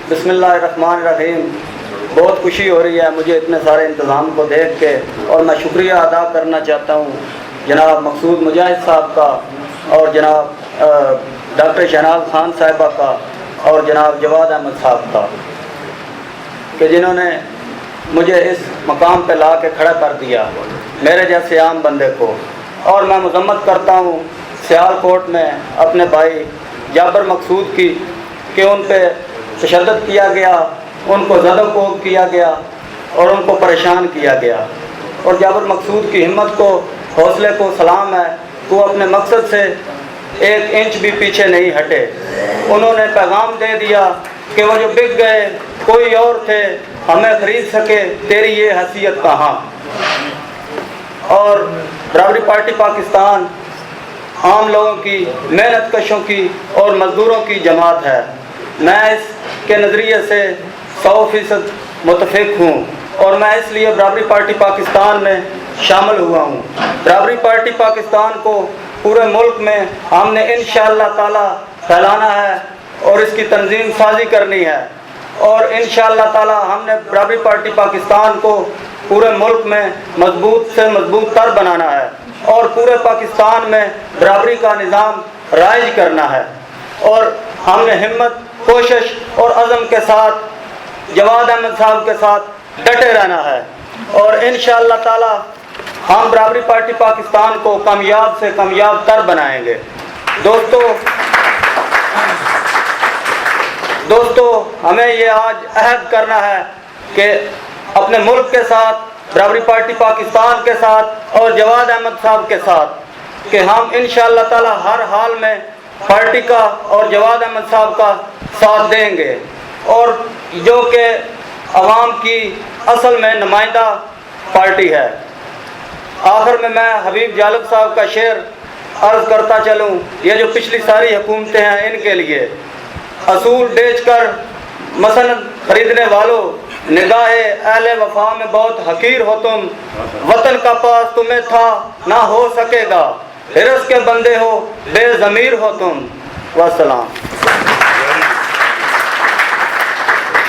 بسم اللہ الرحمن الرحیم۔ بہت خوشی ہو رہی ہے مجھے اتنے سارے انتظام کو دیکھ کے، اور میں شکریہ ادا کرنا چاہتا ہوں جناب مقصود مجاہد صاحب کا، اور جناب ڈاکٹر شہناز خان صاحبہ کا، اور جناب جواد احمد صاحب کا، کہ جنہوں نے مجھے اس مقام پہ لا کے کھڑا کر دیا میرے جیسے عام بندے کو۔ اور میں مذمت کرتا ہوں سیالکوٹ میں اپنے بھائی جابر مقصود کی کہ ان پہ تشدد کیا گیا، ان کو زد و کوب کیا گیا اور ان کو پریشان کیا گیا، اور جابر مقصود کی ہمت کو، حوصلے کو سلام ہے، وہ اپنے مقصد سے 1 انچ بھی پیچھے نہیں ہٹے۔ انہوں نے پیغام دے دیا کہ وہ جو بک گئے کوئی اور تھے، ہمیں خرید سکے، تیری یہ حیثیت کہاں۔ اور برابری پارٹی پاکستان عام لوگوں کی، محنت کشوں کی اور مزدوروں کی جماعت ہے۔ میں اس کے نظریے سے 100% متفق ہوں، اور میں اس لیے برابری پارٹی پاکستان میں شامل ہوا ہوں۔ برابری پارٹی پاکستان کو پورے ملک میں ہم نے انشاءاللہ تعالی پھیلانا ہے اور اس کی تنظیم سازی کرنی ہے، اور انشاءاللہ تعالی ہم نے برابری پارٹی پاکستان کو پورے ملک میں مضبوط سے مضبوط تر بنانا ہے، اور پورے پاکستان میں برابری کا نظام رائج کرنا ہے، اور ہم نے ہمت، کوشش اور عزم کے ساتھ جواد احمد صاحب کے ساتھ ڈٹے رہنا ہے، اور انشاءاللہ تعالی ہم برابری پارٹی پاکستان کو کامیاب سے کامیاب تر بنائیں گے۔ دوستو ہمیں یہ آج عہد کرنا ہے کہ اپنے ملک کے ساتھ، برابری پارٹی پاکستان کے ساتھ اور جواد احمد صاحب کے ساتھ، کہ ہم انشاءاللہ تعالی ہر حال میں پارٹی کا اور جواد احمد صاحب کا ساتھ دیں گے، اور جو کہ عوام کی اصل میں نمائندہ پارٹی ہے۔ آخر میں حبیب جالب صاحب کا شعر عرض کرتا چلوں، یہ جو پچھلی ساری حکومتیں ہیں ان کے لیے: اصول بیچ کر مسند خریدنے والوں، نگاہ اہل وفا میں بہت حقیر ہو تم، وطن کا پاس تمہیں تھا نہ ہو سکے گا، حرص کے بندے ہو بے ضمیر ہو تم۔ والسلام۔